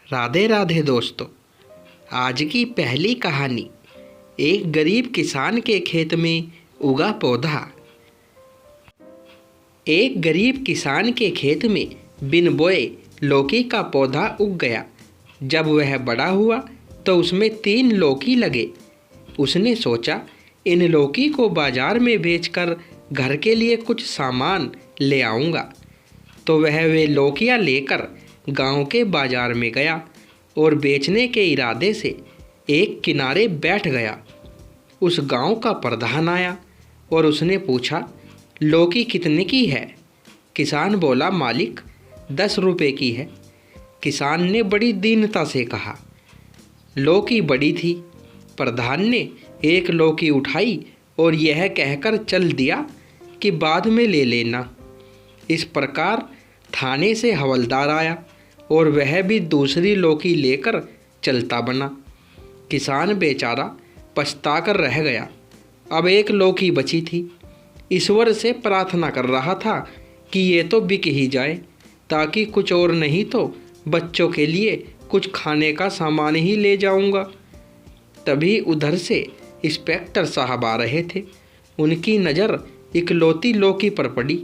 राधे राधे दोस्तों। आज की पहली कहानी। एक गरीब किसान के खेत में उगा पौधा। एक गरीब किसान के खेत में बिन बोए लौकी का पौधा उग गया। जब वह बड़ा हुआ तो उसमें 3 लौकी लगे। उसने सोचा, इन लौकी को बाजार में बेचकर घर के लिए कुछ सामान ले आऊँगा। तो वह वे लौकियाँ लेकर गांव के बाजार में गया और बेचने के इरादे से एक किनारे बैठ गया। उस गांव का प्रधान आया और उसने पूछा, लौकी कितने की है? किसान बोला, मालिक 10 रुपये की है। किसान ने बड़ी दीनता से कहा। लौकी बड़ी थी। प्रधान ने एक लौकी उठाई और यह कहकर चल दिया कि बाद में ले लेना। इस प्रकार थाने से हवलदार आया और वह भी दूसरी लौकी लेकर चलता बना। किसान बेचारा पछताकर रह गया। अब एक लौकी बची थी। ईश्वर से प्रार्थना कर रहा था कि ये तो बिक ही जाए, ताकि कुछ और नहीं तो बच्चों के लिए कुछ खाने का सामान ही ले जाऊंगा। तभी उधर से इंस्पेक्टर साहब आ रहे थे। उनकी नज़र इकलौती लौकी पर पड़ी।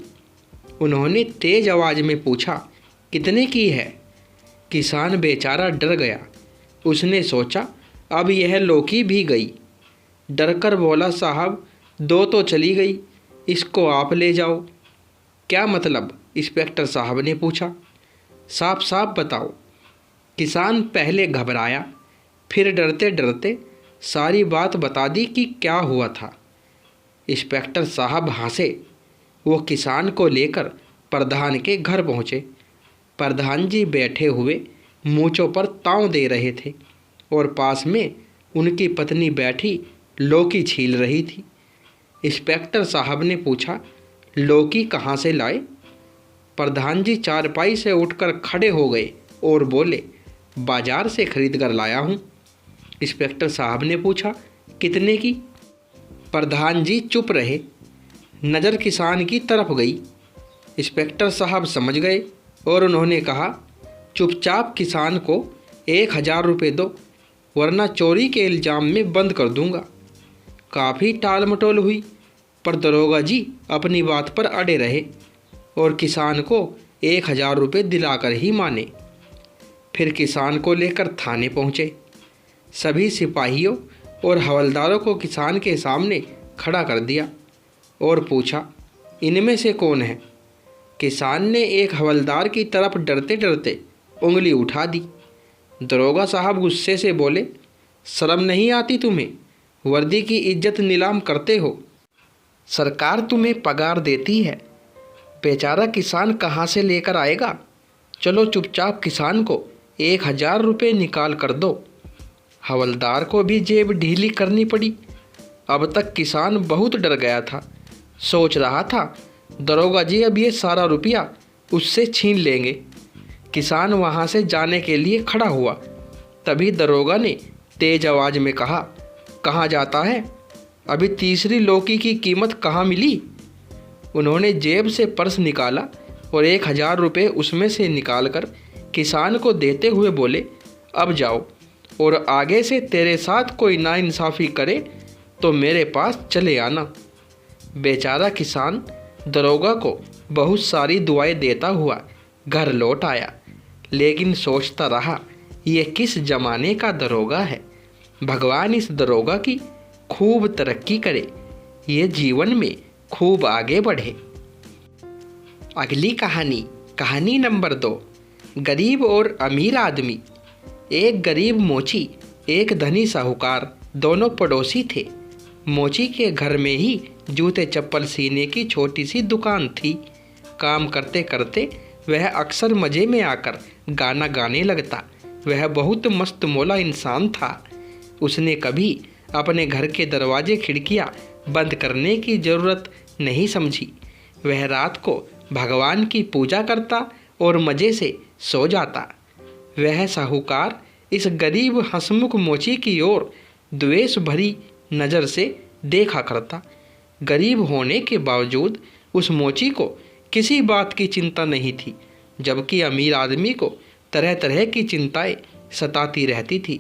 उन्होंने तेज आवाज़ में पूछा, कितने की है? किसान बेचारा डर गया। उसने सोचा, अब यह लौकी भी गई। डरकर बोला, साहब 2 तो चली गई, इसको आप ले जाओ। क्या मतलब? इंस्पेक्टर साहब ने पूछा। साफ साफ बताओ। किसान पहले घबराया, फिर डरते डरते सारी बात बता दी कि क्या हुआ था। इंस्पेक्टर साहब हंसे। वो किसान को लेकर प्रधान के घर पहुँचे। प्रधान जी बैठे हुए मूँछों पर ताव दे रहे थे और पास में उनकी पत्नी बैठी लौकी छील रही थी। इंस्पेक्टर साहब ने पूछा, लौकी कहाँ से लाए? प्रधान जी चारपाई से उठकर खड़े हो गए और बोले, बाजार से खरीद कर लाया हूँ। इंस्पेक्टर साहब ने पूछा, कितने की? प्रधान जी चुप रहे। नज़र किसान की तरफ गई। इंस्पेक्टर साहब समझ गए और उन्होंने कहा, चुपचाप किसान को 1000 रुपये दो, वरना चोरी के इल्ज़ाम में बंद कर दूंगा। काफ़ी टाल मटोल हुई, पर दरोगा जी अपनी बात पर अड़े रहे और किसान को 1000 रुपये दिलाकर ही माने। फिर किसान को लेकर थाने पहुँचे। सभी सिपाहियों और हवलदारों को किसान के सामने खड़ा कर दिया और पूछा, इनमें से कौन है? किसान ने एक हवलदार की तरफ डरते डरते उंगली उठा दी। दरोगा साहब गुस्से से बोले, शर्म नहीं आती तुम्हें? वर्दी की इज्जत नीलाम करते हो। सरकार तुम्हें पगार देती है, बेचारा किसान कहाँ से लेकर आएगा? चलो चुपचाप किसान को 1000 रुपये निकाल कर दो। हवलदार को भी जेब ढीली करनी पड़ी। अब तक किसान बहुत डर गया था। सोच रहा था, दरोगा जी अब ये सारा रुपया उससे छीन लेंगे। किसान वहाँ से जाने के लिए खड़ा हुआ। तभी दरोगा ने तेज आवाज़ में कहा, कहाँ जाता है? अभी तीसरी लौकी की कीमत कहाँ मिली? उन्होंने जेब से पर्स निकाला और 1000 रुपये उसमें से निकालकर किसान को देते हुए बोले, अब जाओ और आगे से तेरे साथ कोई नाइंसाफ़ी करे तो मेरे पास चले आना। बेचारा किसान दरोगा को बहुत सारी दुआएं देता हुआ घर लौट आया, लेकिन सोचता रहा, ये किस ज़माने का दरोगा है। भगवान इस दरोगा की खूब तरक्की करे, ये जीवन में खूब आगे बढ़े। अगली कहानी नंबर 2। गरीब और अमीर आदमी। एक गरीब मोची, एक धनी साहूकार, दोनों पड़ोसी थे। मोची के घर में ही जूते चप्पल सीने की छोटी सी दुकान थी। काम करते करते वह अक्सर मज़े में आकर गाना गाने लगता। वह बहुत मस्त मौला इंसान था। उसने कभी अपने घर के दरवाजे खिड़कियां बंद करने की ज़रूरत नहीं समझी। वह रात को भगवान की पूजा करता और मज़े से सो जाता। वह साहूकार इस गरीब हंसमुख मोची की ओर द्वेष भरी नज़र से देखा करता। गरीब होने के बावजूद उस मोची को किसी बात की चिंता नहीं थी, जबकि अमीर आदमी को तरह तरह की चिंताएं सताती रहती थी।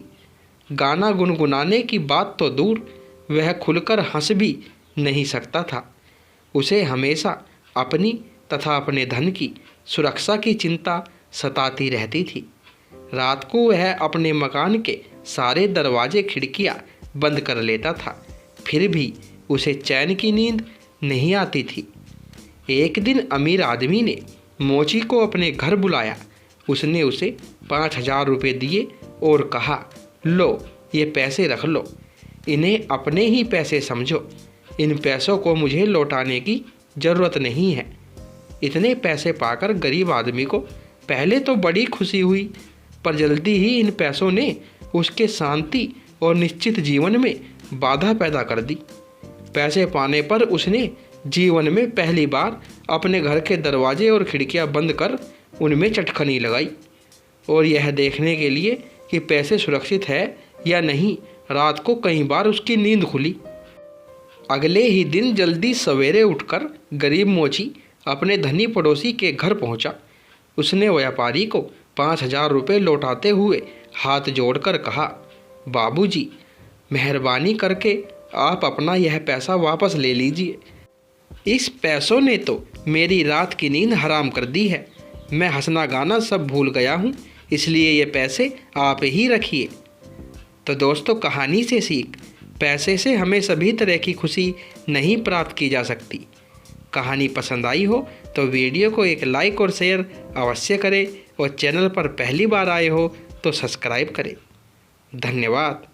गाना गुनगुनाने की बात तो दूर, वह खुलकर हंस भी नहीं सकता था। उसे हमेशा अपनी तथा अपने धन की सुरक्षा की चिंता सताती रहती थी। रात को वह अपने मकान के सारे दरवाजे खिड़कियां बंद कर लेता था, फिर भी उसे चैन की नींद नहीं आती थी। एक दिन अमीर आदमी ने मोची को अपने घर बुलाया। उसने उसे 5,000 रुपये दिए और कहा, लो ये पैसे रख लो, इन्हें अपने ही पैसे समझो। इन पैसों को मुझे लौटाने की ज़रूरत नहीं है। इतने पैसे पाकर गरीब आदमी को पहले तो बड़ी खुशी हुई, पर जल्दी ही इन पैसों ने उसके शांति और निश्चित जीवन में बाधा पैदा कर दी। पैसे पाने पर उसने जीवन में पहली बार अपने घर के दरवाजे और खिड़कियां बंद कर उनमें चटखनी लगाई, और यह देखने के लिए कि पैसे सुरक्षित है या नहीं, रात को कई बार उसकी नींद खुली। अगले ही दिन जल्दी सवेरे उठकर गरीब मोची अपने धनी पड़ोसी के घर पहुंचा। उसने व्यापारी को 5,000 रुपये लौटाते हुए हाथ जोड़कर कहा, बाबूजी, मेहरबानी करके आप अपना यह पैसा वापस ले लीजिए। इस पैसों ने तो मेरी रात की नींद हराम कर दी है। मैं हंसना गाना सब भूल गया हूँ, इसलिए ये पैसे आप ही रखिए। तो दोस्तों, कहानी से सीख, पैसे से हमें सभी तरह की खुशी नहीं प्राप्त की जा सकती। कहानी पसंद आई हो तो वीडियो को एक लाइक और शेयर अवश्य करें, और चैनल पर पहली बार आए हो तो सब्सक्राइब करें। धन्यवाद।